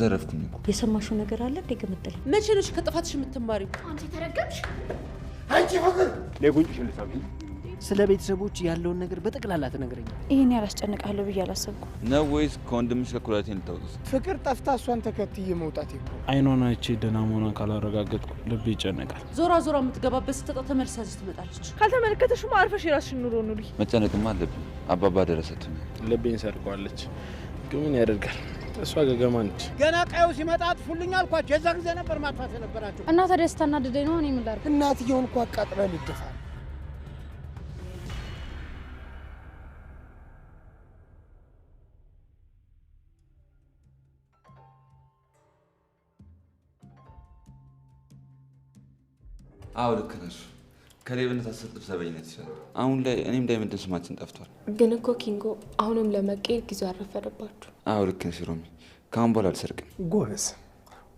አልዘረፍኩም እኮ። የሰማሽው ነገር አለ እንዴ? ገመጠለ መቼ ነሽ ከጥፋትሽ የምትማሪው? አንቺ ተረገምሽ። አንቺ ፍቅር ለጉንጭሽ ልሳቢ ስለ ቤተሰቦች ያለውን ነገር በጠቅላላ ትነግረኝ። ይሄን ያላስጨንቃለሁ ብዬ አላሰብኩም ነው ወይስ ከወንድምሽ ከኩላቴን ልታውጥስ? ፍቅር ጠፍታ እሷን ተከትዬ መውጣት ይቆ አይኗን አይቼ ደህና መሆኗን ካላረጋገጥኩ ልብ ይጨነቃል። ዞራ ዞራ የምትገባበት ስትጣ ተመልሳ እዚህ ትመጣለች። ካልተመለከተሽማ አርፈሽ የራስሽን ኑሮ ኑሪ። መጨነቅማ አለብኝ። አባባ ደረሰትኝ። ልቤን ሰርቋለች። ግን ምን ያደርጋል? እሷ ገገማ ነች። ገና ቀዩ ሲመጣ አጥፉልኝ አልኳቸው። የዛ ጊዜ ነበር ማጥፋት የነበራቸው። እና ታዲያ ስታናድደኝ ነው እኔ ምን ላድርግ? እናትየውን እኮ አቃጥላ ልደፋ። አዎ ልክ ነሽ። ከሌብነት አሰጥፍ ሰበኝነት ይችላል። አሁን ላይ እኔም ዳይመንድ ስማችን ጠፍቷል። ግን እኮ ኪንጎ አሁንም ለመቀየር ጊዜው አረፈደባችሁ። አዎ ልክ ነሽ ሮሚ። ከአሁን በኋላ አልሰርቅም። ጎበዝ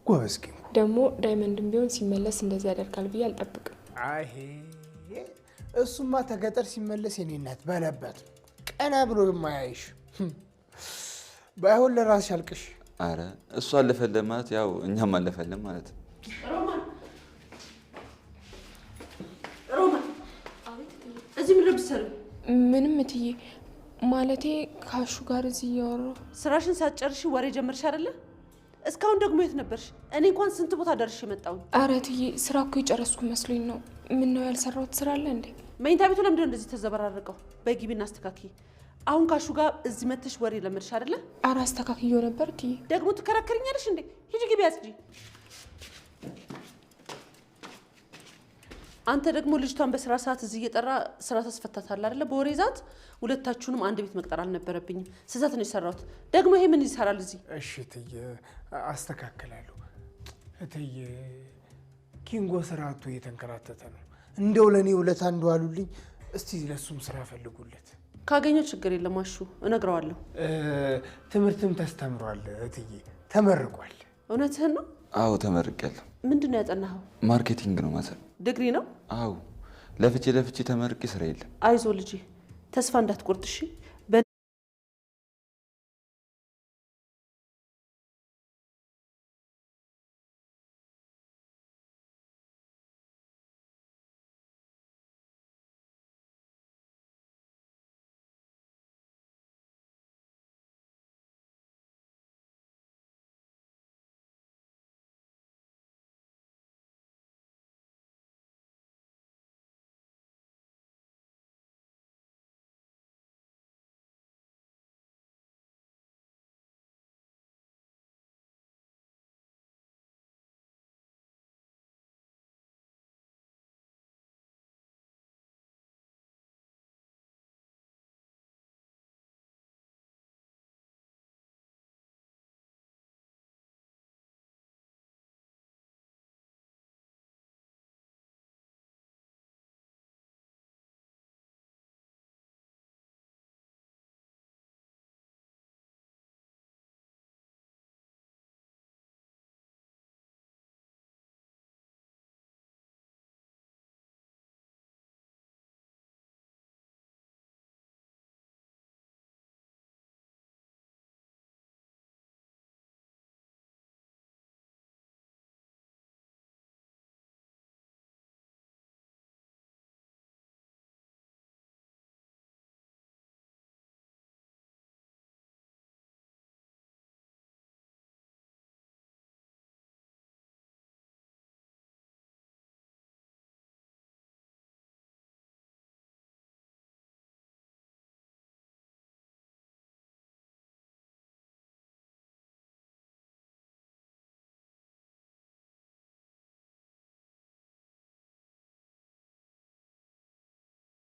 ጎበዝ ኪንጎ። ደግሞ ዳይመንድም ቢሆን ሲመለስ እንደዚህ ያደርጋል ብዬ አልጠብቅም። አይ እሱማ ተገጠር ሲመለስ የኔ እናት በለበት ቀና ብሎ የማያይሽ ባይሆን ለራስሽ አልቅሽ። አረ እሱ አለፈለ ማለት ያው እኛም አለፈለን ማለት ነው። እዚህ ምን ልብሰሩ? ምንም እትዬ፣ ማለቴ ካሹ ጋር እዚህ እያወራሁ። ስራሽን ሳትጨርሺ ወሬ ጀመርሽ አይደለ? እስካሁን ደግሞ የት ነበርሽ? እኔ እንኳን ስንት ቦታ ደርሼ መጣሁ። አረ እትዬ፣ ስራ እኮ የጨረስኩ መስሎኝ ነው። ምን ነው ያልሰራሁት ስራ አለ እንዴ? መኝታ ቤቱ ለምንድነው እንደዚህ ተዘበራረቀው? በግቢና አስተካክይ። አሁን ካሹ ጋር እዚህ መተሽ ወሬ ለመድሽ አይደለ? አረ አስተካክየው ነበር እትዬ። ደግሞ ትከራከሪኛለሽ እንዴ? ሂጂ ግቢ አጽጂ። አንተ ደግሞ ልጅቷን በስራ ሰዓት እዚህ እየጠራ ስራ ታስፈታታለህ አይደለ? በወሬ ዛት ሁለታችሁንም አንድ ቤት መቅጠር አልነበረብኝም። ስህተት ነው የሰራሁት። ደግሞ ይሄ ምን ይሰራል እዚህ? እሺ እትዬ አስተካክላለሁ። እትዬ ኪንጎ ስራቱ እየተንከራተተ ነው። እንደው ለኔ ውለታ እንደዋሉልኝ እስቲ ለሱም ስራ ፈልጉለት። ካገኘው ችግር የለም አሹ፣ እነግረዋለሁ። ትምህርትም ተስተምሯል እትዬ፣ ተመርቋል። እውነትህን ነው? አዎ ተመርቄያለሁ። ምንድን ነው ያጠናኸው? ማርኬቲንግ ነው ማለት። ዲግሪ ነው? አዎ ለፍቼ ተመርቄ ስራ የለም። አይዞ ልጄ፣ ተስፋ እንዳትቆርጥ እሺ።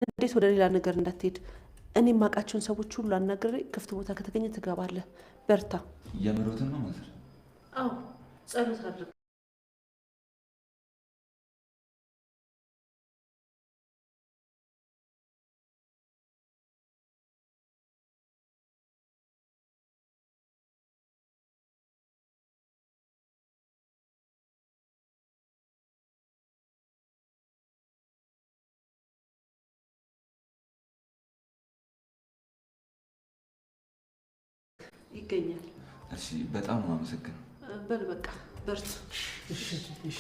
እንዴት ወደ ሌላ ነገር እንዳትሄድ። እኔ የማውቃቸውን ሰዎች ሁሉ አናግሬ ክፍት ቦታ ከተገኘ ትገባለህ። በርታ። የምሮትን ነው ማለት? አዎ ጸሎት አድርግ። ይገኛል። እሺ በጣም ነው አመሰግናለሁ። በል በቃ በርቱ። እሺ እሺ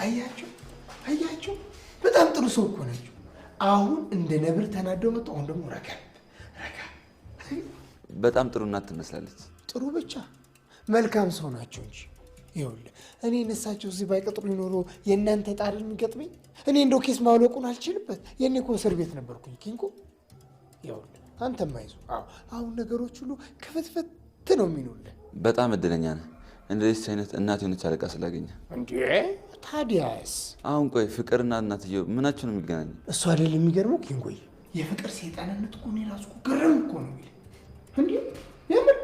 አያችሁ በጣም ጥሩ ሰው እኮ ናቸው። አሁን እንደ ነብር ተናደው መጡ። አሁን ደግሞ ረጋ በጣም ጥሩ እናት ትመስላለች። ጥሩ ብቻ መልካም ሰው ናቸው እንጂ ይኸውልህ እኔ እነሳቸው እዚህ ባይቀጥሩ ይኖሩ የእናንተ ጣር የሚገጥመኝ እኔ እንደው ኬስ ማውለቁን አልችልበት። የኔ እኮ እስር ቤት ነበርኩኝ ኪንጎ። ይኸውልህ አንተም አይዞህ። አሁን ነገሮች ሁሉ ክፍትፍት ነው የሚሉልህ። በጣም እድለኛ ነህ እንደዚህ አይነት እናት የሆነች አለቃ ስላገኘ። እንዴ ታዲያስ? አሁን ቆይ ፍቅርና እናትየው ምናቸው ነው የሚገናኙ? እሱ አይደል የሚገርመው ኪንጎዬ፣ የፍቅር ሰይጣንነት እኮ እኔ ራሱ እኮ ግርም እኮ ነው የሚል እንዴ የምር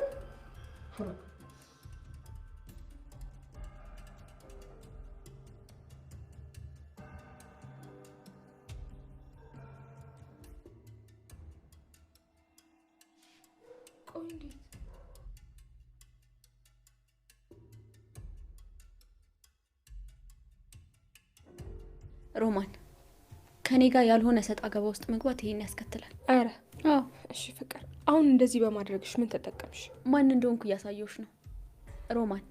ሮማን ከኔ ጋር ያልሆነ ሰጣ ገባ ውስጥ መግባት ይሄን ያስከትላል። አረ አዎ እሺ ፍቅር፣ አሁን እንደዚህ በማድረግሽ ምን ተጠቀምሽ? ማን እንደሆንኩ እያሳየሁሽ ነው ሮማን።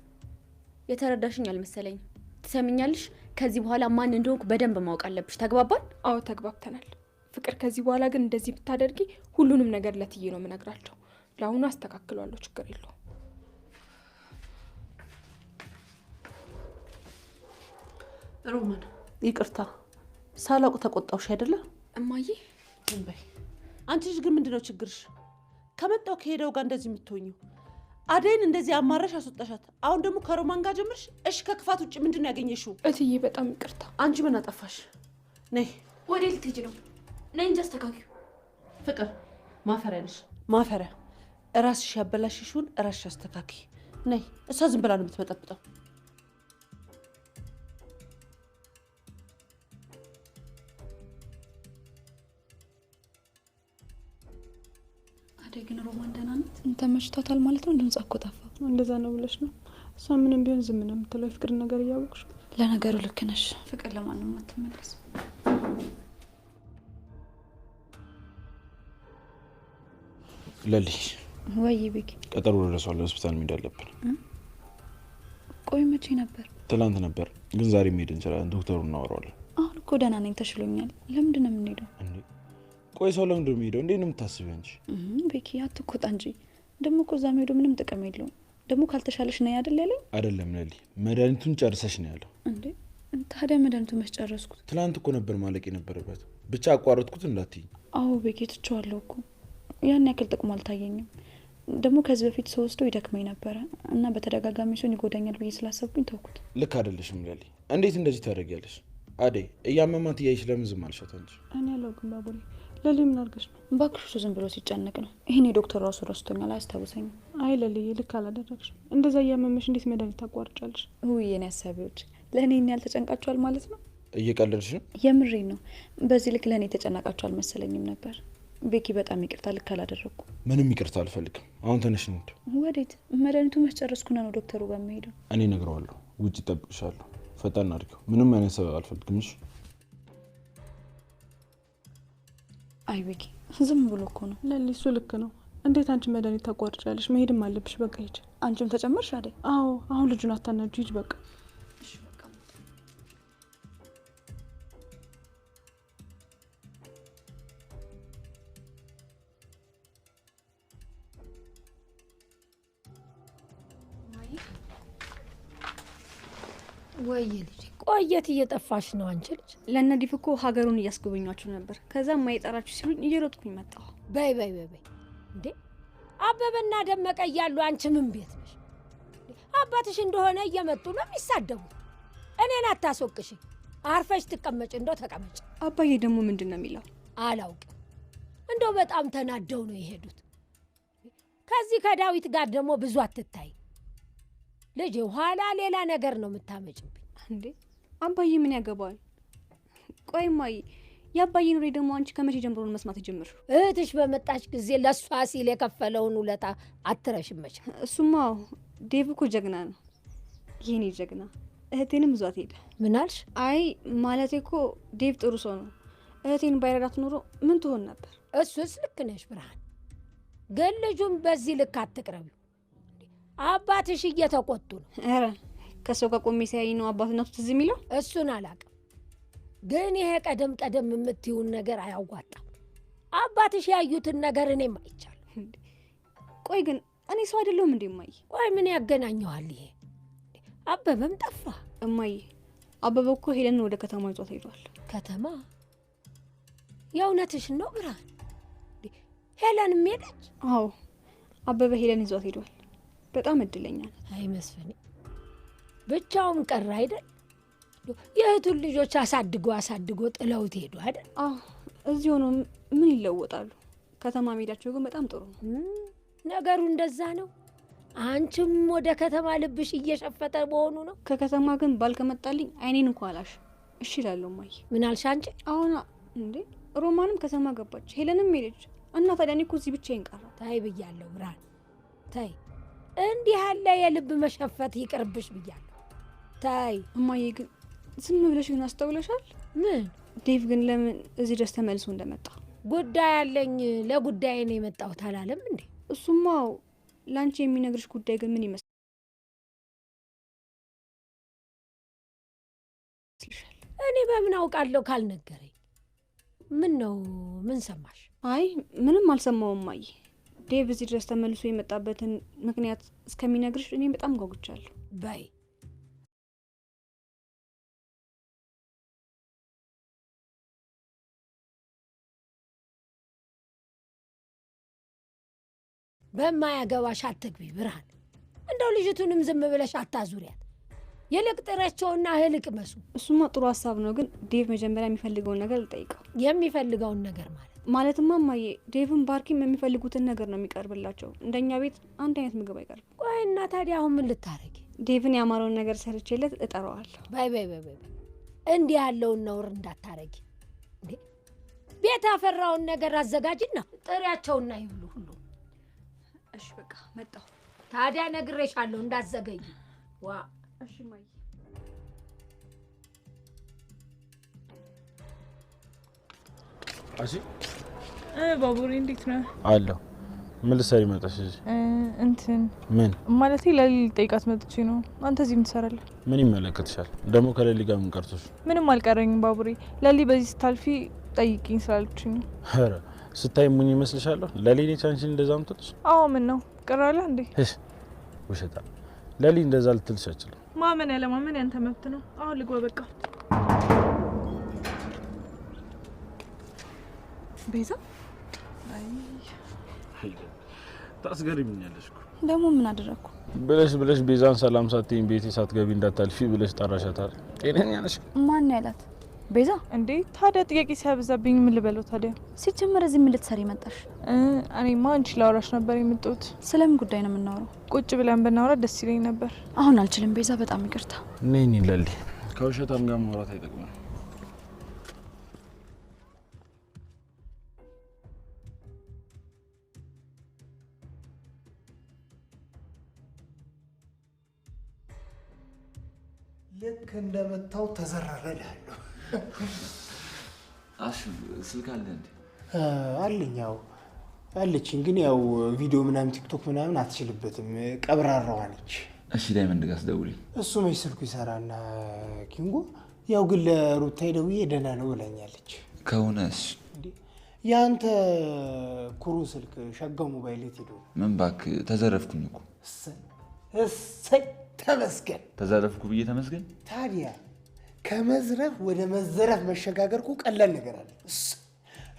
የተረዳሽኝ አልመሰለኝም። ትሰሚኛለሽ? ከዚህ በኋላ ማን እንደሆንኩ በደንብ ማወቅ አለብሽ። ተግባባን? አዎ ተግባብተናል ፍቅር። ከዚህ በኋላ ግን እንደዚህ ብታደርጊ ሁሉንም ነገር ለትዬ ነው የምነግራቸው። ለአሁኑ አስተካክሏለሁ፣ ችግር የለውም። ሮማን ይቅርታ ሳላውቅ ተቆጣውሽ አይደለ? እማዬ ዝም በይ። አንቺ ልጅ ግን ምንድነው ችግርሽ? ከመጣው ከሄደው ጋር እንደዚህ የምትሆኚው? አደይን እንደዚህ አማረሽ አስወጣሻት። አሁን ደግሞ ከሮማን ጋር ጀምርሽ። እሺ ከክፋት ውጭ ምንድነው ያገኘሽው? እትዬ በጣም ይቅርታ። አንቺ ምን አጠፋሽ? ነይ። ወዴት ልትሄጂ ነው? ነይ እንጂ አስተካክዩ። ፍቅር ማፈሪያ ነሽ፣ ማፈሪያ። እራስሽ ያበላሽሽውን እራስሽ አስተካኪ። ነይ። እሷ ዝም ብላ ነው የምትመጠብጠው። አደይ ግን ሮማን ደህና ናት? ተመችቷታል ማለት ነው? ድምጿ እኮ ጠፋ። እንደዛ ነው ብለሽ ነው? እሷ ምንም ቢሆን ዝም ነው የምትለው የፍቅር ነገር እያወቅሽ። ለነገሩ ልክ ነሽ። ፍቅር ለማንም አትመለስ። ለሊ ወይ ቤኪ፣ ቀጠሮ ደርሷል። ሆስፒታል መሄድ አለብን። ቆይ መቼ ነበር? ትላንት ነበር፣ ግን ዛሬ መሄድ እንችላለን። ዶክተሩ እናወራዋለን። አሁን እኮ ደህና ነኝ፣ ተሽሎኛል። ለምንድን ነው የምንሄደው? ቆይ ሰው ለምንድን ነው የሚሄደው? እንዴት ነው የምታስቢው አንቺ? ቤኪ አትቆጣ እንጂ። ደግሞ እኮ እዛ መሄዱ ምንም ጥቅም የለውም። ደግሞ ካልተሻለሽ ነው አይደል ያለኝ? አይደለም ለሊ፣ መድኃኒቱን ጨርሰሽ ነው ያለው። እንዴ ታዲያ መድኃኒቱን መች ጨረስኩት? ትላንት እኮ ነበር ማለቅ የነበረበት። ብቻ አቋረጥኩት እንዳትዪ። አዎ ቤኪ ትቼዋለሁ እኮ። ያን ያክል ጥቅሙ አልታየኝም። ደግሞ ከዚህ በፊት ሰው ወስዶ ይደክመኝ ነበረ እና በተደጋጋሚ ሲሆን ይጎዳኛል ብዬ ስላሰብኩኝ ተውኩት። ልክ አይደለሽም ለሊ። እንዴት እንደዚህ ታደርጊያለሽ? አደይ እያመማት እያይሽ ለምን ዝም አልሻት አንቺ? እኔ አላውቅም ባቡሬ። ለሊ ምን አድርገሽ ነው? እባክሽ እሱ ዝም ብሎ ሲጨነቅ ነው። ይሄን የዶክተር ራሱ ረስቶኛል፣ አያስታውሰኝም። አይ ለሊ ልክ አላደረግሽም። እንደዛ እያመመሽ እንዴት መድኃኒት ታቋርጫለሽ? ውይ የኔ ሀሳቢዎች ለእኔ ያህል ተጨንቃችኋል ማለት ነው? እየቀለድሽ ነው? የምሬ ነው። በዚህ ልክ ለእኔ ተጨናቃችሁ አልመሰለኝም ነበር። ቤኪ በጣም ይቅርታ፣ ልክ አላደረግኩ። ምንም ይቅርታ አልፈልግም። አሁን ተነሽ እንሂድ። ወዴት? መድኃኒቱ መስጨረስኩና ነው ዶክተሩ ጋር የምሄደው። እኔ እነግረዋለሁ። ውጭ እጠብቅሻለሁ። ፈጣን አድርጊው። ምንም አይነት ሰበብ አልፈልግም። እሺ? አይ ቤኪ ዝም ብሎ እኮ ነው። ለሊ እሱ ልክ ነው። እንዴት አንቺ መድኃኒት ታቋርጫለሽ? መሄድም አለብሽ። በቃ ሂጂ። አንቺም ተጨመርሽ አይደል? አዎ አሁን ልጁን አታናጁ። ሂጂ በቃ። ወይ ልጅ ቆየት እየጠፋሽ ነው አንቺ ልጅ? ለነዲፍ እኮ ሀገሩን እያስጎበኟችሁ ነበር። ከዛም ማይጠራችሁ ሲሉኝ እየሮጥኩኝ መጣሁ። በይ በይ በይ በይ። እንዴ አበበና ደመቀ እያሉ አንቺ ምን ቤት ነሽ? አባትሽ እንደሆነ እየመጡ ነው የሚሳደቡት። እኔን አታስወቅሽ። አርፈሽ ትቀመጭ። እንደው ተቀመጭ። አባዬ ደግሞ ምንድን ነው የሚለው? አላውቅም። እንደው በጣም ተናደው ነው የሄዱት። ከዚህ ከዳዊት ጋር ደግሞ ብዙ አትታይ ልጅ። ኋላ ሌላ ነገር ነው የምታመጭብኝ። እንዴ አባዬ ምን ያገባዋል? ቆይ እማዬ የአባዬን ወሬ ደግሞ አንቺ ከመቼ ጀምሮ ነው መስማት የጀመርሽው? እህትሽ በመጣች ጊዜ ለእሷ ሲል የከፈለውን ውለታ አትረሽም መቼም። እሱማ ዴቭ እኮ ጀግና ነው፣ የኔ ጀግና። እህቴንም ይዟት ሄደ። ምን አልሽ? አይ ማለቴ እኮ ዴቭ ጥሩ ሰው ነው። እህቴን ባይረዳት ኖሮ ምን ትሆን ነበር? እሱስ ልክ ነሽ ብርሃን፣ ግን ልጁን በዚህ ልክ አትቅረቢው። አባትሽ እየተቆጡ ነው። ኧረ ከሰው ጋር ቆሜ ሲያይ ነው አባትነቱ ትዝ የሚለው። እሱን አላውቅም፣ ግን ይሄ ቀደም ቀደም የምትይውን ነገር አያዋጣም። አባትሽ ያዩትን ነገር እኔም አይቻለሁ። ቆይ ግን እኔ ሰው አይደለሁም እንዴ እማዬ? ቆይ ምን ያገናኘዋል ይሄ? አበበም ጠፋ። እማዬ አበበ እኮ ሄለንን ወደ ከተማ ይዟት ሄዷል። ከተማ? የእውነትሽን ነው ብርሃን? ሄለንም ሄደች? አዎ አበበ ሄለን ይዟት ሄዷል። በጣም እድለኛ ነው። አይ መስፍኔ ብቻውም ቀረ አይደል? የእህቱን ልጆች አሳድጎ ጥለውት ሄዱ አይደል? አዎ እዚህ ሆኖ ምን ይለወጣሉ? ከተማ መሄዳቸው ግን በጣም ጥሩ ነው። ነገሩ እንደዛ ነው። አንቺም ወደ ከተማ ልብሽ እየሸፈተ መሆኑ ነው። ከከተማ ግን ባል ከመጣልኝ አይኔን እንኳን አላሽ እሺ እላለሁ እማዬ። ምን አልሽ አንቺ? አሁን እንዴ ሮማንም ከተማ ገባች፣ ሄለንም ሄደች እና ታዲያ እኔ እኮ እዚህ ብቻዬን ቀረሁ። ታይ ብያለሁ ብርሃን፣ ታይ እንዲህ ያለ የልብ መሸፈት ይቅርብሽ ብያለሁ። ታይ እማዬ ግን ዝም ብለሽ ግን አስተውለሻል? ምን? ዴቭ ግን ለምን እዚህ ድረስ ተመልሶ እንደመጣ? ጉዳይ አለኝ ለጉዳይ ነው የመጣሁት አላለም እንዴ? እሱማው ላንቺ የሚነግርሽ ጉዳይ ግን ምን ይመስልሻል? እኔ በምን አውቃለሁ ካልነገረኝ? ምን ነው ምን ሰማሽ? አይ ምንም አልሰማውም እማዬ። ዴቭ እዚህ ድረስ ተመልሶ የመጣበትን ምክንያት እስከሚነግርሽ እኔ በጣም ጓጉቻለሁ። በይ በማያገባሽ አትግቢ ብርሃን። እንደው ልጅቱንም ዝም ብለሽ አታዙሪያት። ይልቅ ጥረቸውና እህል ቅመሱ። እሱማ ጥሩ ሀሳብ ነው፣ ግን ዴቭ መጀመሪያ የሚፈልገውን ነገር ልጠይቀው። የሚፈልገውን ነገር ማለትማ እማዬ ዴቭም ባርኪም የሚፈልጉትን ነገር ነው የሚቀርብላቸው። እንደኛ ቤት አንድ አይነት ምግብ አይቀርብም። ቆይ እና ታዲያ አሁን ምን ልታረጊ? ዴቭን ያማረውን ነገር ሰርቼለት እጠራዋለሁ። ባይ እንዲህ ያለውን ነውር እንዳታረጊ። ቤት ያፈራውን ነገር አዘጋጅና ጥሪያቸውና ይብሉ ሁሉ። እሺ በቃ መጣሁ። ታዲያ ነግሬሻለሁ እንዳትዘገይ። ዋ እሺ እማዬ። አሺ ባቡሬ እንዴት ነህ? አለሁ። ምን ልትሰሪ መጣሽ እዚህ? እንትን ምን ማለቴ ለሊ ልጠይቃት መጥቼ ነው። አንተ እዚህ ምን ትሰራለህ? ምን ይመለከትሻል? ደግሞ ከለሊ ጋር ምን ቀርቶሽ? ምንም አልቀረኝም ባቡሬ። ለሊ በዚህ ስታልፊ ጠይቂኝ ስላለችኝ ነው። ኧረ ስታይ ሙኝ ይመስልሻለሁ? ለሊ ነች አንቺን እንደዛ ምትልሽ? አዎ ምን ነው ቅር አለህ እንዴ? እሺ ውሸታ። ለሊ እንደዛ ልትልሽ አትችልም። ማመን ያለማመን ያንተ መብት ነው። አሁን ልግባ በቃ። ቤዛ ታስገርሚኛለሽ እኮ። ደግሞ ምን አደረግኩ ብለሽ ቤዛን ሰላም ሳትይኝ ቤቴ ሳትገቢ እንዳታልፊ ብለሽ ጠራሻታል። ጤነኛ ነሽ? ማን ያላት? ቤዛ እንዴ ታዲያ ጥያቄ ሲያበዛብኝ ምን ልበለው ታዲያ? ሲጀመር እዚህ ምን ልትሰሪ መጣሽ? እኔማ አንቺ ላውራሽ ነበር የምትወት። ስለምን ጉዳይ ነው የምናወራው? ቁጭ ብለን ብናወራ ደስ ይለኝ ነበር። አሁን አልችልም ቤዛ፣ በጣም ይቅርታ። ነኝ ለሊ፣ ከውሸታም ጋር ማውራት አይጠቅምም። ልክ እንደመታው ተዘረረልሃለሁ። አሹ ስልክ አለ እንዴ? አለኝ። ያው አለችኝ፣ ግን ያው ቪዲዮ ምናምን ቲክቶክ ምናምን አትችልበትም። ቀብራራዋ ነች። እሺ ዳይመንድ ጋር ስደውልኝ እሱ መች ስልኩ ይሰራና ኪንጎ። ያው ግን ለሩታዬ ደውዬ ደህና ነው ብላኛለች። ከሆነስ የአንተ ኩሩ ስልክ ሸጋው ሞባይል የት ሄዶ? ምን እባክህ ተዘረፍኩኝ እኮ። እሰይ ተመስገን። ተዘረፍኩ ብዬ ተመስገን። ታዲያ ከመዝረፍ ወደ መዘረፍ መሸጋገር እኮ ቀላል ነገር አለ።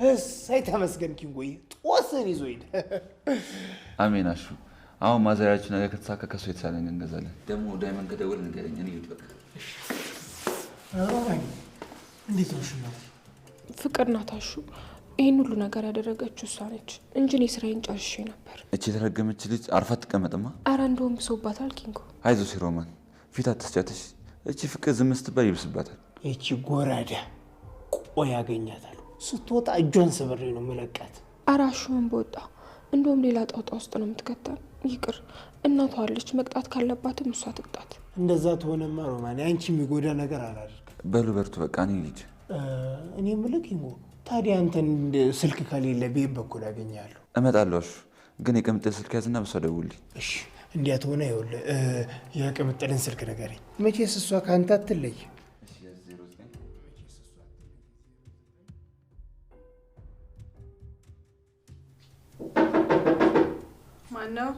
እሰይ ተመስገን ኪንጎዬ፣ ጦስን ይዞ ሄደ። አሜን አሹ። አሁን ማዘሪያችን ነገር ከተሳካ ከሱ የተሳለ እንገዛለን። ደግሞ ዳይመንድ ከደወለ ንገረኝ። እኔ በቃ እንዴት ነው ሽማ? ፍቅር ናት አሹ። ይህን ሁሉ ነገር ያደረገችው እሷ ነች እንጂ እኔ ስራዬን ጨርሼ ነበር። እቺ የተረገመች ልጅ አርፋ ትቀመጥማ። አረ እንደውም ብሶባታል ኪንጎ። አይዞሽ ሮማን፣ ፊት አትስጫትሽ። እቺ ፍቅር ዝም ስትባል ይብስባታል። እቺ ጎራዳ ቆይ ያገኛታል። ስትወጣ እጇን ሰብሬ ነው መለቃት። አራሹን በወጣ እንደውም ሌላ ጣውጣ ውስጥ ነው የምትከተል። ይቅር እናቷ አለች፣ መቅጣት ካለባትም እሷ ትቅጣት። እንደዛ ተሆነማ ሮማን አንቺ የሚጎዳ ነገር አላደርግም። በሉ በርቱ፣ በቃ እኔ ልጅ እኔ የምልህ ኪንጎ፣ ታዲያ አንተን ስልክ ከሌለ ቤት በኩል ያገኛለሁ? እመጣለሁ። ግን የቅምጥል ስልክ ያዝና በሷ ደውልኝ። እሺ እንዲያት ሆነ። ይኸውልህ የቅምጥልን ስልክ ንገረኝ። መቼስ እሷ ከአንተ አትለይ። ማነው?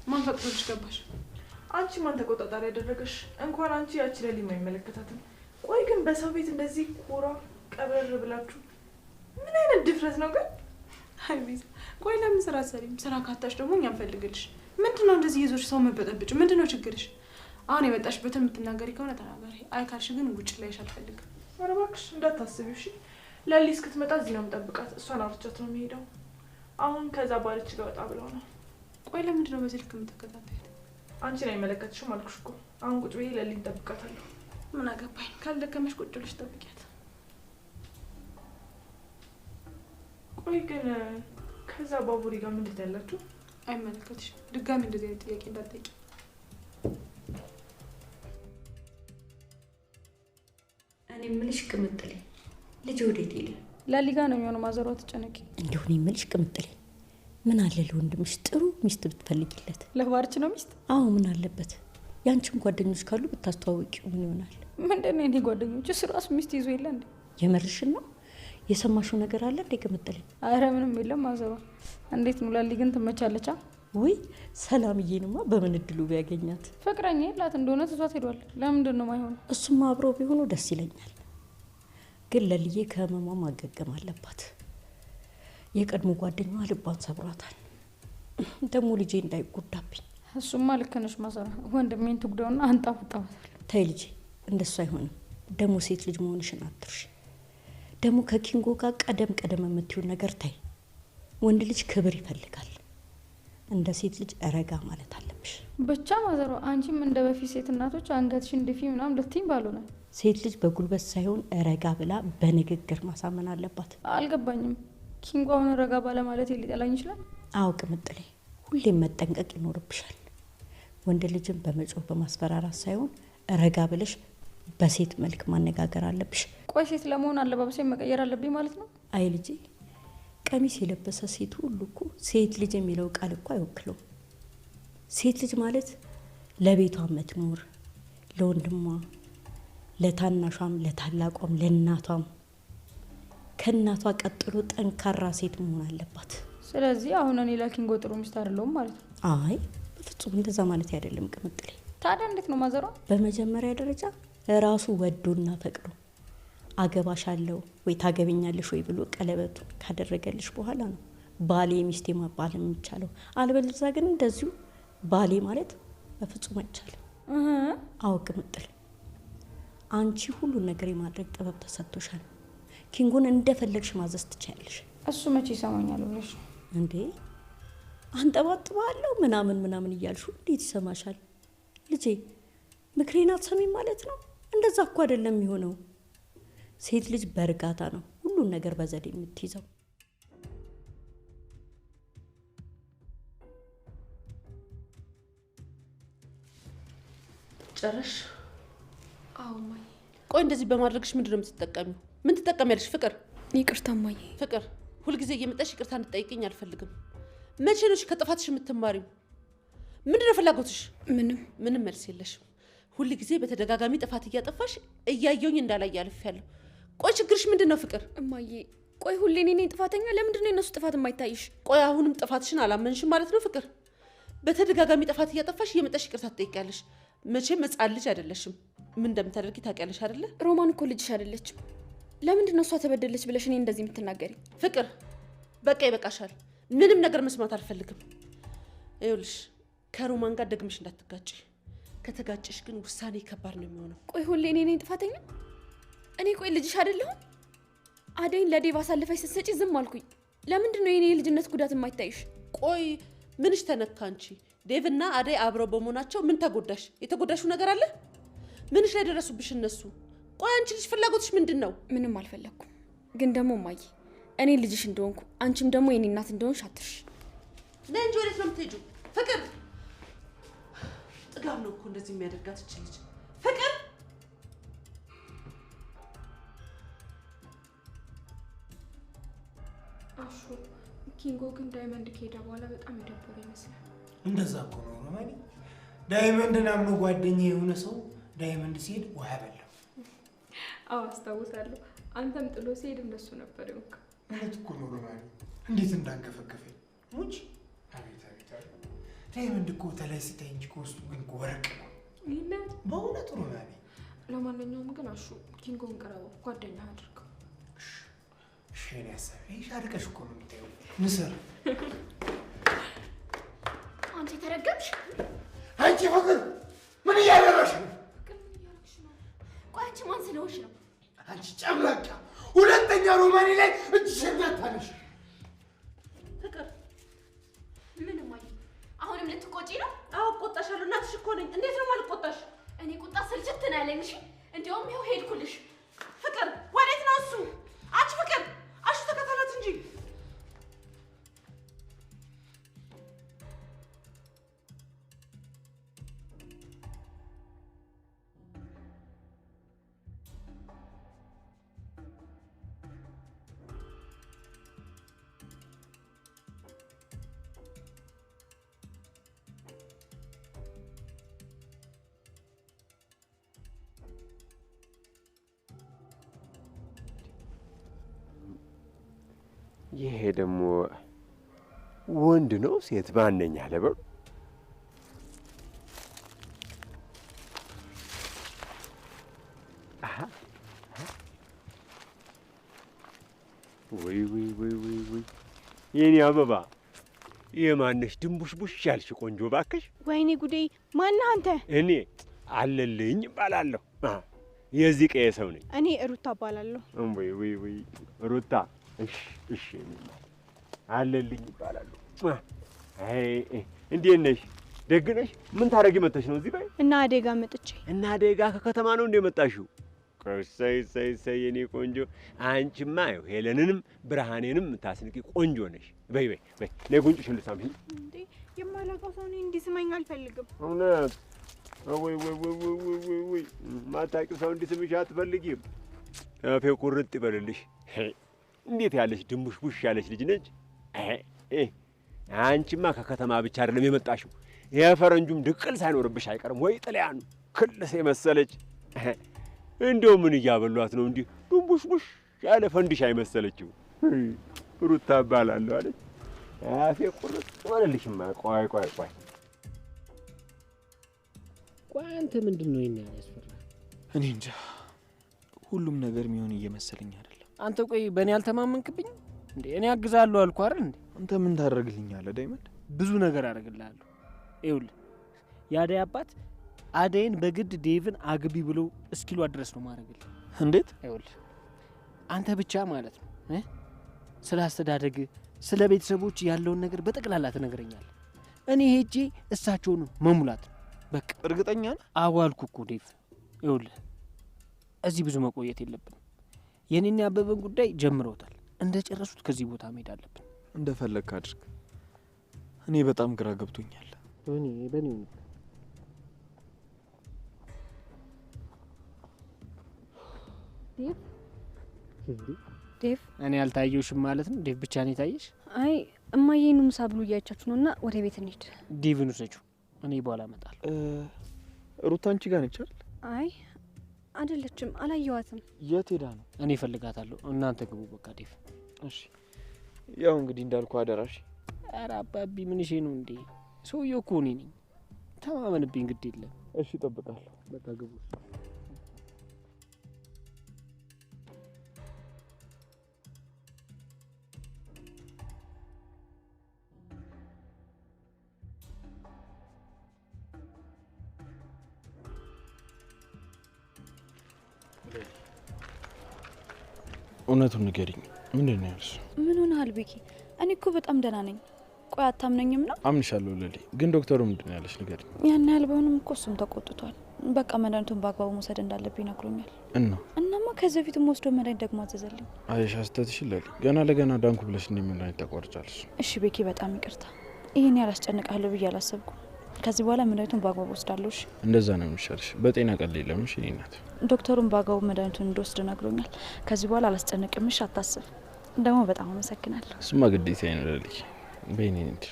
ማን ፈቅዶልሽ ገባሽ? አንቺ ማን ተቆጣጣሪ ያደረገሽ? እንኳን አንቺ ያቺ ለሊ አይመለከታትም። ቆይ ግን በሰው ቤት እንደዚህ ኮራ ቀበር ብላችሁ ምን አይነት ድፍረት ነው ግን? አይ ቤዛ፣ ቆይ ለምን ስራ ሰሪም ስራ ካታሽ ደግሞ እኛ እንፈልግልሽ። ምንድነው እንደዚህ ይዞሽ ሰው መበጠብጭ? ምንድነው ችግርሽ? አሁን የመጣሽበትን የምትናገሪ ከሆነ ተናገሪ። አይ ካልሽ ግን ውጭ ላይሽ አልፈልግም። ኧረ እባክሽ እንዳታስቢው እሺ። ለሊ እስክትመጣ እዚህ ነው የምጠብቃት። እሷን አውርቻት ነው የሚሄደው። አሁን ከዛ ባለች ጋር ወጣ ብለው ነው። ቆይ ለምንድን ነው በስልክ የምትከታተይት? አንቺን አይመለከትሽም አልኩሽ እኮ። አሁን ቁጭ ብዬ ለሊን እጠብቃታለሁ። ምን አገባኝ? ካልደከመሽ ቁጭ ብለሽ ጠብቂያት። ቆይ ግን ከዛ ባቡሪ ጋር ምንድን ያላችሁ? አይመለከትሽም። ድጋሚ እንደዚህ አይነት ጥያቄ እንዳትጠይቂ። እኔ የምልሽ ቅምጥሌ ልጅ ወዴት ሄደ? ለሊ ጋር ነው የሚሆነው። ማዘሯ ትጨነቂ። እንደው እኔ የምልሽ ቅምጥሌ ምን አለ ለወንድምሽ ጥሩ ሚስት ብትፈልጊለት? ለባርች ነው ሚስት? አዎ ምን አለበት? ያንቺም ጓደኞች ካሉ ብታስተዋውቂው ምን ይሆናል? ምንድነው የኔ ጓደኞች? እሱ ራሱ ሚስት ይዞ የለ እንዴ? የመርሽን ነው? የሰማሽው ነገር አለ እንዴ ቅምጥሌ? አረ ምንም የለም ማዘሯ። እንዴት ነው ለሊ ግን ትመቻለች? ወይ ሰላምዬንማ በምን እድሉ ቢያገኛት። ፍቅረኛ የላት እንደሆነ ትቷት ሄዷል። ለምንድን ነው ማይሆነው? እሱማ አብረው ቢሆኑ ደስ ይለኛል። ግን ለልዬ ከህመሟ ማገገም አለባት። የቀድሞ ጓደኛዋ ልቧን ሰብሯታል። ደግሞ ልጄ እንዳይጎዳብኝ። እሱማ ልክ ነሽ ማዘሯ። ወንድሜን ትጉዳውና አንጣፍጣታል። ተይ ልጄ እንደሱ አይሆንም። ደግሞ ሴት ልጅ መሆንሽን አትርሽ። ደግሞ ከኪንጎ ጋር ቀደም የምትይውን ነገር ታይ። ወንድ ልጅ ክብር ይፈልጋል። እንደ ሴት ልጅ ረጋ ማለት አለብሽ። ብቻ ማዘሯ አንቺም እንደ በፊት ሴት እናቶች አንገትሽን ድፊ ምናምን ልትይኝ ባልሆነ። ሴት ልጅ በጉልበት ሳይሆን ረጋ ብላ በንግግር ማሳመን አለባት። አልገባኝም። ኪንጎ አሁን ረጋ ባለ ማለት ሊጠላኝ ይችላል? አዎ ቅምጥሌ፣ ሁሌም መጠንቀቅ ይኖርብሻል። ወንድ ልጅን በመጮህ በማስፈራራት ሳይሆን ረጋ ብለሽ በሴት መልክ ማነጋገር አለብሽ። ቆይ ሴት ለመሆን አለባበሴ መቀየር አለብኝ ማለት ነው? አይ ልጄ፣ ቀሚስ የለበሰ ሴት ሁሉ እኮ ሴት ልጅ የሚለው ቃል እኮ አይወክለውም። ሴት ልጅ ማለት ለቤቷ የምትኖር ለወንድሟ፣ ለታናሿም፣ ለታላቋም፣ ለእናቷም ከእናቷ ቀጥሎ ጠንካራ ሴት መሆን አለባት። ስለዚህ አሁን እኔ ለኪንጎ ጥሩ ሚስት አይደለሁም ማለት ነው? አይ በፍጹም እንደዛ ማለት አይደለም ቅምጥሌ። ታዲያ እንዴት ነው ማዘሯ? በመጀመሪያ ደረጃ ራሱ ወዶና ፈቅዶ አገባሻለሁ ወይ ታገቢኛለሽ ወይ ብሎ ቀለበቱ ካደረገልሽ በኋላ ነው ባሌ ሚስቴ መባል የሚቻለው። አለበለዚያ ግን እንደዚሁ ባሌ ማለት በፍጹም አይቻልም። አዎ ቅምጥል፣ አንቺ ሁሉን ነገር የማድረግ ጥበብ ተሰጥቶሻል። ኪንጎን እንደፈለግሽ ማዘዝ ትችያለሽ። እሱ መቼ ይሰማኛል ብለሽ እንዴ? አንጠባጥባለሁ ምናምን እያልሽ እንዴት ይሰማሻል? ልጄ ምክሬን አትሰሚም ማለት ነው? እንደዛ እኮ አይደለም የሚሆነው። ሴት ልጅ በእርጋታ ነው ሁሉን ነገር በዘዴ የምትይዘው። ጨረሽ? አዎ እማዬ። ቆይ እንደዚህ በማድረግሽ ምንድን ነው የምትጠቀሚው? ምን ትጠቀሚያለሽ? ፍቅር ይቅርታ እማዬ። ፍቅር፣ ሁልጊዜ እየመጣሽ ይቅርታ እንድጠይቅኝ አልፈልግም። መቼ ነሽ ከጥፋትሽ የምትማሪው? ምንድን ነው ፍላጎትሽ? ምንም መልስ የለሽም። ሁልጊዜ በተደጋጋሚ ጥፋት እያጠፋሽ እያየውኝ እንዳላይ አልፌያለሁ። ቆይ ችግርሽ ምንድን ነው ፍቅር? እማዬ ቆይ ሁሌ እኔ ነኝ ጥፋተኛ? ለምንድን ነው የነሱ ጥፋት የማይታይሽ? ቆይ አሁንም ጥፋትሽን አላመንሽም ማለት ነው ፍቅር? በተደጋጋሚ ጥፋት እያጠፋሽ እየመጣሽ ይቅርታ ትጠይቂያለሽ። መቼም ሕፃን ልጅ አይደለሽም። ምን እንደምታደርጊ ታውቂያለሽ አይደለ? ሮማን እኮ ልጅሽ አይደለችም። ለምንድን ነው እሷ ተበደለች ብለሽ እኔ እንደዚህ የምትናገሪ? ፍቅር በቃ ይበቃሻል። ምንም ነገር መስማት አልፈልግም። ይኸውልሽ ከሮማን ጋር ደግመሽ እንዳትጋጭ። ከተጋጨሽ ግን ውሳኔ ከባድ ነው የሚሆነው። ቆይ ሁሌ እኔ ነኝ ጥፋተኛ? እኔ ቆይ ልጅሽ አይደለሁም? አደይን ለዴቭ አሳልፈሽ ስትሰጪ ዝም አልኩኝ። ለምንድን ነው የኔ የልጅነት ጉዳት የማይታይሽ? ቆይ ምንሽ ተነካ አንቺ? ዴቭና አደይ አብረው በመሆናቸው ምን ተጎዳሽ? የተጎዳሽው ነገር አለ? ምንሽ ላይ ደረሱብሽ እነሱ? ቆይ አንቺ ልጅ ፍላጎትሽ ምንድን ነው? ምንም አልፈለኩም። ግን ደግሞ ማይ እኔ ልጅሽ እንደሆንኩ አንቺም ደግሞ የኔ እናት እንደሆንሽ አትርሽ። ነይ እንጂ ወዴት ነው የምትሄጂው? ፍቅር ጥጋብ ነው እኮ እንደዚህ የሚያደርጋት እቺ ልጅ። ፍቅር አሹ ኪንጎ ግን ዳይመንድ ከሄደ በኋላ በጣም የደበረ ይመስላል። እንደዛ እኮ ነው ሮማኒ። ዳይመንድን አምኖ ጓደኛ የሆነ ሰው ዳይመንድ ሲሄድ ውሃ በላው። አዎ አስታውሳለሁ። አንተም ጥሎ ሲሄድ እንደሱ ነበር ይወቅ። እውነት እኮ ነው ሮማኒ። እንዴት እንዳንገፈገፈኝ ሙጭ። አቤት አቤት አቤት። ዳይመንድ እኮ ተላይ ሲታይ እንጂ ከውስጡ ግን ወርቅ ነው። ይሄን በእውነት ሮማኒ። ለማንኛውም ግን አሹ ኪንጎን ቀረበው፣ ጓደኛ አድርገው። እሺ እኔ ያሰበ ይሄ አድርገሽ እኮ ነው የምታየው። ንስር አንቺ ተረገምሽ። አንቺ ፍቅር ምን እያደረግሽ ነው? ቆይ አንቺ ማን ስለሆንሽ ነው? አንቺ ጨምላቃ፣ ሁለተኛ ሮማኒ ላይ እጅሽን እንዳታነሽ። ፍቅር ምን ማይ አሁንም ልትቆጪ ነው? አዎ እቆጣሻለሁ። እናትሽ እኮ ነኝ። እንዴት ነው የማልቆጣሽ? እኔ ቁጣ ስልችት ነው ያለኝ። እሺ እንዲያውም ይኸው ሄድኩልሽ። ፍቅር ወዴት ነው እሱ? አንቺ ፍቅር አሹ ተከተላት እንጂ። ይሄ ደግሞ ወንድ ነው ሴት ማነኛ ለበሩ? ወይ ወይ ወይ ወይ ወይ የኔ አበባ የማነሽ ድንቡሽቡሽ ያልሽ ቆንጆ ባክሽ። ወይኔ ጉዴ! ማነህ አንተ? እኔ አለልኝ እባላለሁ። የዚህ ቀየ ሰው ነኝ። እኔ ሩታ እባላለሁ። ወይ ወይ ወይ ሩታ። እሺ እሺ አለልኝ ይባላሉ። አይ እንዴት ነሽ? ደግ ነሽ? ምን ታረጊ መጥተሽ ነው እዚህ? በይ እና አደጋ መጥቼ። እና አደጋ ከከተማ ነው እንደ መጣሽው? ከሰይ ሰይ ሰይ የኔ ቆንጆ አንቺማ ይኸው ሄለንንም ብርሃኔንም የምታስንቂ ቆንጆ ነሽ። በይ በይ በይ ነይ ጉንጭሽን ልሳምሽ። እንዴ የማላውቀው ሰው እኔን እንዲስመኝ አልፈልግም። እውነት? ወይ ወይ ወይ ወይ ወይ ወይ ማታውቂው ሰው እንዲስምሽ አትፈልጊም? አፌ ቁርጥ ይበልልሽ። እንዴት ያለሽ ድንቡሽቡሽ ያለሽ ልጅ ነች። አንቺማ ከከተማ ብቻ አይደለም የመጣሽው፣ የፈረንጁም ድቅል ሳይኖርብሽ አይቀርም። ወይ ጥልያኑ ክልስ የመሰለች እንደው ምን እያበሏት ነው እንዲህ ድንቡሽቡሽ ያለ ፈንዲሽ አይመሰለችው። ሩታ እባላለሁ አለች። አፌ ቁርጥ ይበልልሽማ። ቆይ ቆይ ቆይ ቆይ አንተ ምንድን ነው ይሄን ያስፈራ? እኔ እንጃ ሁሉም ነገር የሚሆን እየመሰለኝ አይደለም። አንተ ቆይ በእኔ አልተማመንክብኝ እንዴ? እኔ አግዛለሁ አልኩህ አይደል እንዴ? አንተ ምን ታደርግልኛለህ ዳይመንድ? ብዙ ነገር አደርግልሃለሁ። ይኸውልህ የአደይ አባት አደይን በግድ ዴቭን አግቢ ብሎ እስኪሏ ድረስ ነው ማድረግልህ። እንዴት? ይኸውልህ አንተ ብቻ ማለት ነው ስለ አስተዳደግ፣ ስለ ቤተሰቦች ያለውን ነገር በጠቅላላ ትነግረኛለህ። እኔ ሄጄ እሳቸውን መሙላት በቃ። እርግጠኛ ነህ? አዎ አልኩህ እኮ ዴቭ። ይኸውልህ እዚህ ብዙ መቆየት የለብንም። የኔና ያበበን ጉዳይ ጀምረውታል። እንደ ጨረሱት ከዚህ ቦታ መሄድ አለብን። እንደፈለግህ አድርግ። እኔ በጣም ግራ ገብቶኛል። በኔ ዴቭ እኔ አልታየውሽም ማለት ነው? ዴቭ ብቻ ነው የታየሽ? አይ እማዬን ምሳ ብሎ እያያቻችሁ ነው እና ወደ ቤት እንሂድ። ዴቭን ውሰጂው፣ እኔ በኋላ እመጣለሁ። ሩታ አንቺ ጋር ነች አይደል? አይ አይደለችም፣ አላየዋትም። የት ሄዳ ነው? እኔ እፈልጋታለሁ። እናንተ ግቡ በቃ። ዴቭ እሺ፣ ያው እንግዲህ እንዳልኩ አደራሽ። ኧረ አባቢ ምን እሺ ነው እንዴ? ሰውዬው እኮ እኔ ነኝ። ተማመንብኝ፣ ግድ የለም። እሺ እጠብቃለሁ። በቃ ግቡ። እውነቱን ንገሪኝ፣ ምንድን ነው ያልሽ? ምን ሆነሃል ቤኪ? እኔ እኮ በጣም ደህና ነኝ። ቆይ አታምነኝም ነው? አምንሻለሁ ለሊ፣ ግን ዶክተሩ ምንድን ነው ያለሽ? ንገሪኝ። ያን ያህል ባይሆንም እኮ እሱም ተቆጥቷል። በቃ መድኃኒቱን በአግባቡ መውሰድ እንዳለብኝ ነግሮኛል። እናማ ከዚህ በፊት የምወስደው መድኃኒት ደግሞ አዘዘልኝ። አየሽ አስተትሽን ለሊ፣ ገና ለገና ዳንኩ ብለሽ እንዲህ መድኃኒት ታቋርጫለሽ። እሺ ቤኪ በጣም ይቅርታ። ይህን ያላስጨንቃለሁ ብዬ አላሰብኩም። ከዚህ በኋላ መድኃኒቱን በአግባቡ ወስዳለሁ። እሺ እንደዛ ነው የሚሻልሽ። በጤና ቀል የለም። እሺ እናት፣ ዶክተሩን በአግባቡ መድኃኒቱን እንደወስድ ነግሮኛል። ከዚህ በኋላ አላስጨንቅም። እሺ አታስብ። ደግሞ በጣም አመሰግናለሁ። እሱማ ግዴታ ነው ለሊ። በይኔ እንድ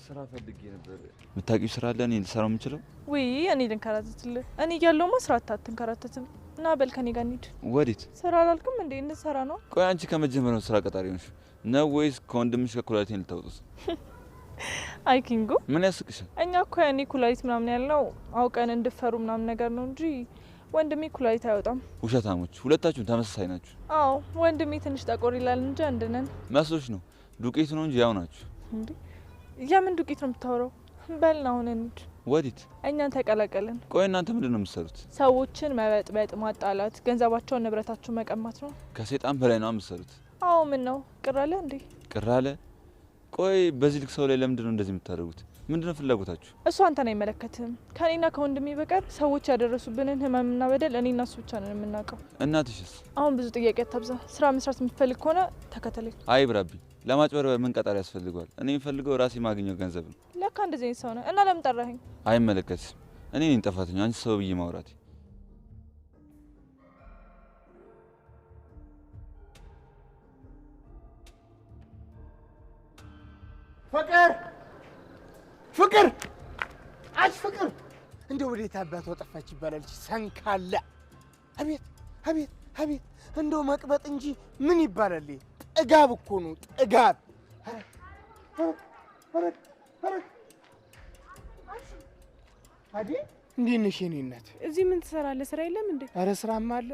ስራ ፈልጌ ነበር። የምታውቂው ስራ አለ እኔ ልሰራው የምችለው? ወይ እኔ ልንከራተትልህ? እኔ እያለሁማ ስራ አትንከራተትም። እና በል ከኔ ጋር እንሂድ። ወዴት? ስራ አላልክም እንዴ? እንሰራ ነው። ቆይ አንቺ ከመጀመሪያው ስራ ቀጣሪ ሆንሽ ነው ወይስ ከወንድምሽ ከኩላሊቴን ልታውጡት? አይ ኪንጎ፣ ምን ያስቅሻል? እኛ እኮ ያኔ ኩላሊት ምናምን ያልነው አውቀን እንድፈሩ ምናምን ነገር ነው እንጂ ወንድሜ ኩላሊት አይወጣም። ውሸታሞች ሁለታችሁም ተመሳሳይ ናችሁ። አዎ ወንድሜ ትንሽ ጠቆር ይላል እንጂ አንድ ነን። መስሎሽ ነው? ዱቄቱ ነው እንጂ ያው ናችሁ። እንዴ የምን ዱቄት ነው የምታወራው? በልና አሁን እንሂድ። ወዴት? እኛን ተቀላቀልን። ቆይ እናንተ ምንድን ነው የምትሰሩት? ሰዎችን መበጥበጥ፣ ማጣላት፣ ገንዘባቸውን ንብረታቸውን መቀማት ነው። ከሰይጣን በላይ ነው የምትሰሩት። አዎ ምን ነው ቅር አለ እንዴ? ቅር አለ? ቆይ በዚህ ልክ ሰው ላይ ለምንድን ነው እንደዚህ የምታደርጉት? ምንድነው ፍላጎታችሁ? እሱ አንተን አይመለከትም። ከኔና ከወንድሜ በቀር ሰዎች ያደረሱብንን ህመምና በደል እኔና እሱ ብቻ ነን የምናውቀው። እናትሽስ? አሁን ብዙ ጥያቄ አታብዛ። ስራ መስራት የምትፈልግ ከሆነ ተከተለኝ። አይ ብራብኝ፣ ለማጭበርበር ምን ቀጣሪ ያስፈልገዋል? እኔ የምፈልገው ራሴ ማግኘው ገንዘብ ነው። ለካ እንደዚህ አይነት ሰው ነህ። እና ለምን ጠራኸኝ? አይመለከትም። እኔ ነኝ ጥፋተኛ፣ አንቺ ሰው ብዬ ማውራት። ፍቅር ፍቅር አች ፍቅር እንደ ወዴት አባቷ ጠፋች ይባላል። ሰንካላ አቤት አቤት አቤት! እንደው መቅበጥ እንጂ ምን ይባላል? ጥጋብ እኮ ነው ጥጋብ። አዲ እንዴት ነሽ የኔ እናት? እዚህ ምን ትሰራለህ? ስራ የለም እንዴ? አረ ስራማ አለ።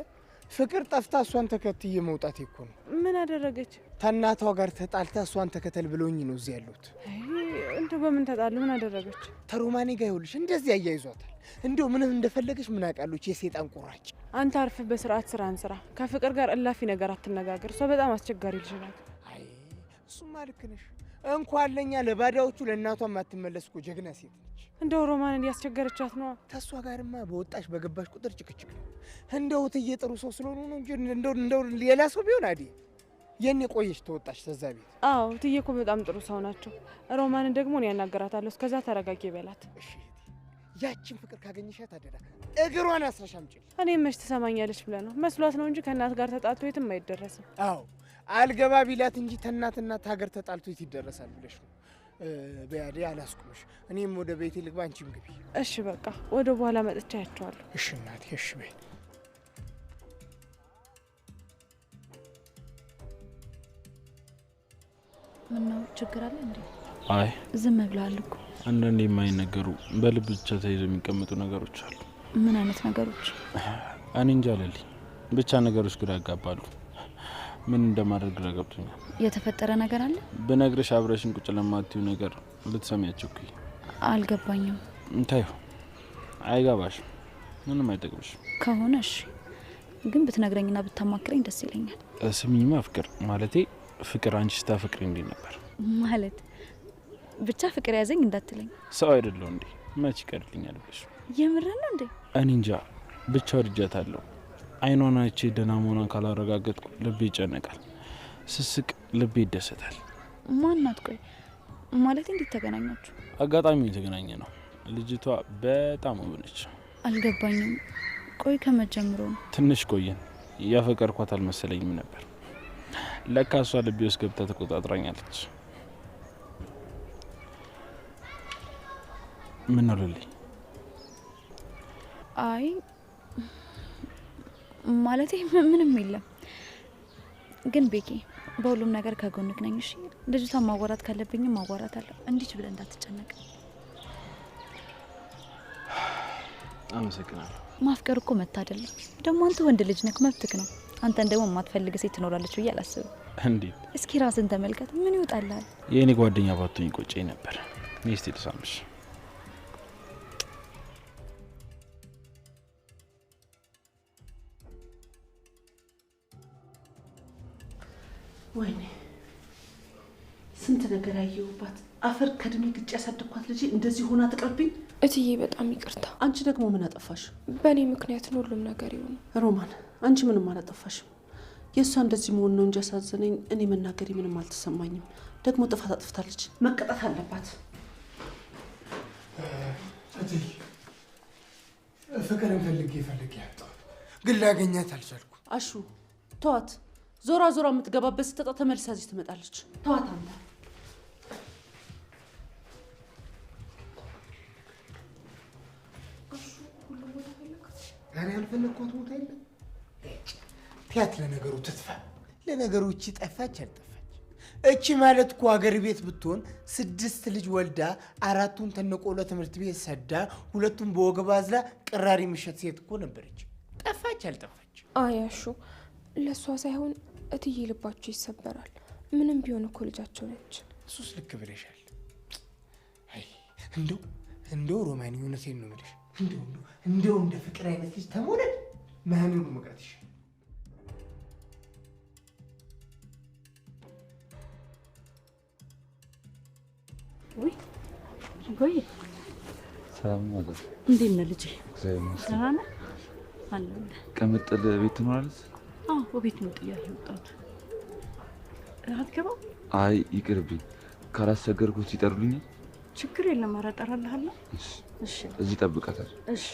ፍቅር ጠፍታ እሷን ተከትዬ መውጣት እኮ ነው። ምን አደረገች? ከእናቷ ጋር ተጣልታ እሷን ተከተል ብለውኝ ነው እዚህ ያለሁት። እንደው በምን ተጣሉ? ምን አደረገች? ተሮማኔ ጋር ይኸውልሽ እንደዚህ አያይዟታል። እንደው ምንም እንደፈለገች ምን አውቃለች? የሴጣን ቁራጭ። አንተ አርፍ በስርዓት ስራን ስራ። ከፍቅር ጋር እላፊ ነገር አትነጋገር። እሷ በጣም አስቸጋሪ ልጅ ናት። አይ እሱማ ልክ ነሽ። እንኳን ለኛ ለባዳዎቹ ለእናቷ የማትመለስ እኮ ጀግና ሴት ነች። እንደው ሮማን እንዲያስቸገረቻት ነው። ተሷ ጋርማ በወጣሽ በገባሽ ቁጥር ጭቅጭቅ ነው። እንደው እትዬ ጥሩ ሰው ስለሆኑ ነው እንጂ እንደው ሌላ ሰው ቢሆን አዲ የኔ ቆየሽ ተወጣሽ ተዛ ቤት። አዎ እትዬ እኮ በጣም ጥሩ ሰው ናቸው። ሮማንን ደግሞ እኔ ያናገራታለሁ። እስከዛ ተረጋጊ በላት። እሺ ያቺን ፍቅር ካገኘሻት አደራ እግሯን አስረሽ አምጪ። እኔ መች ትሰማኛለች ብለህ ነው? መስሏት ነው እንጂ ከእናት ጋር ተጣልቶ የትም አይደረስም። አዎ አልገባ ቢላት እንጂ ተናትና ሀገር ተጣልቶ የት ይደረሳል ብለሽ ነው። በያዴ አላስቁምሽ። እኔም ወደ ቤቴ ልግባ፣ አንቺም ግቢ። እሺ በቃ ወደ በኋላ መጥቻ ያቸዋለሁ። እሺ እናቴ፣ እሺ በይ። ምነው ችግር አለ እንዴ? አይ ዝም ብለሃል እኮ። አንዳንዴ የማይነገሩ በልብ ብቻ ተይዘው የሚቀመጡ ነገሮች አሉ። ምን አይነት ነገሮች? እኔ እንጃ አለልኝ። ብቻ ነገሮች ግራ ያጋባሉ። ምን እንደማድረግ ግራ ገብቶኛል። የተፈጠረ ነገር አለ? ብነግርሽ አብረሽን ቁጭ ለማትዩ ነገር ልትሰሚያቸው እኮ አልገባኝም። እንታዩ አይገባሽም፣ ምንም አይጠቅምሽም ከሆነ እሺ፣ ግን ብትነግረኝና ብታማክረኝ ደስ ይለኛል። ስሚኝማ ፍቅር ማለቴ ፍቅር አንቺ ስታፈቅሪ እንዲህ ነበር ማለት ብቻ ፍቅር ያዘኝ እንዳትለኝ። ሰው አይደለሁ እንዴ? መች ይቀርልኛል ብለሽ? የምርህ ነው እንዴ? እኔ እንጃ ብቻ ወድጃታለሁ። አይኗን አይቼ ደህና መሆኗን ካላረጋገጥኩ ልቤ ይጨነቃል። ስስቅ ልቤ ይደሰታል። ማናት? ቆይ ማለት እንዴት ተገናኛችሁ? አጋጣሚ የተገናኘ ነው። ልጅቷ በጣም ውብ ነች። አልገባኝም። ቆይ ከመጀመሩ ነው? ትንሽ ቆየን። ያፈቀርኳት አልመሰለኝም ነበር። ለካ እሷ ልቤ ውስጥ ገብታ ተቆጣጥራኛለች። ምን ነው ልልኝ? አይ ማለቴ ምንም የለም። ግን ቤኪ በሁሉም ነገር ከጎንክ ነኝ። እሺ ልጅቷን ማዋራት ካለብኝም ማዋራት አለሁ። እንዲች ብለህ እንዳትጨነቅ። አመሰግናለሁ። ማፍቀር እኮ መታደል ነው። ደግሞ አንተ ወንድ ልጅ ነህ፣ መብትክ ነው። አንተን ደግሞ የማትፈልግ ሴት ትኖራለች ብዬ አላስብም። እንዴት? እስኪ ራስን ተመልከት። ምን ይወጣልሃል? የእኔ ጓደኛ ባቶኝ ቆጨኝ ነበር። ሚስት ልሳምሽ። ወይኔ ስንት ነገር ያየሁባት። አፈር ከድሜ ግጭ ያሳደግኳት ልጄ እንደዚህ ሆና ትቅርብኝ። እትዬ በጣም ይቅርታ። አንቺ ደግሞ ምን አጠፋሽ? በእኔ ምክንያት ነው ሁሉም ነገር የሆነ። ሮማን አንቺ ምንም አላጠፋሽም። የእሷ እንደዚህ መሆን ነው እንጂ ያሳዘነኝ። እኔ መናገሬ ምንም አልተሰማኝም። ደግሞ ጥፋት አጥፍታለች፣ መቀጣት አለባት። እትዬ ፍቅርን ፈልጌ ያጣሁት ግን ላገኛት አልቻልኩም። አሹ ተዋት። ዞራ ዞራ የምትገባበት ስትጠጣ ተመልሳ እዚህ ትመጣለች። ተዋት አንተ። ዛሬ ያልፈለግኳት ቦታ የለም። ቲያት ለነገሩ ትጥፋ። ለነገሩ እቺ ጠፋች አልጠፋች፣ እቺ ማለት እኮ ሀገር ቤት ብትሆን 6 ልጅ ወልዳ 4ቱን ተነቆሎ ትምህርት ቤት ሰዳ 2ቱን በወገብ አዝላ ቅራሪ ምሸት ሴት እኮ ነበረች። ጠፋች አልጠፋች። አያሹ ለእሷ ሳይሆን እትዬ ልባቸው ይሰበራል። ምንም ቢሆን እኮ ልጃቸው ነች። እሱስ ልክ ብለሻል። አይ እንደው ሮማን እውነቴን ነው የምልሽ። እንደው እንደ ፍቅር አይነት ልጅ ተሞለድ መህኑን መቅረትሽ። ወይ ሰላም ማለት እንዴት ነህ ልጄ? እግዚአብሔር ደህና ነህ? አለሁልህ። ቅምጥል ቤት ትኖራለች? አዎ በቤት ነው ጥያለሁ የወጣሁት። አትገባም? አይ ይቅርብኝ፣ ካላስቸገርኩት ይጠሩልኛል። ችግር የለም፣ ኧረ እጠራልሃለሁ። እሺ እዚህ ጠብቃታል። እሺ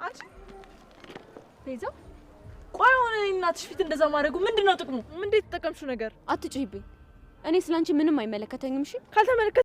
አንቺ ቤዛ፣ ቆይ ሆነ እናትሽ ፊት እንደዛ ማድረጉ ምንድነው ጥቅሙ? እንዴት ተጠቀምሽው ነገር? አትጭይብኝ። እኔ ስላንቺ ምንም አይመለከተኝም። እሺ ካልተመለከተ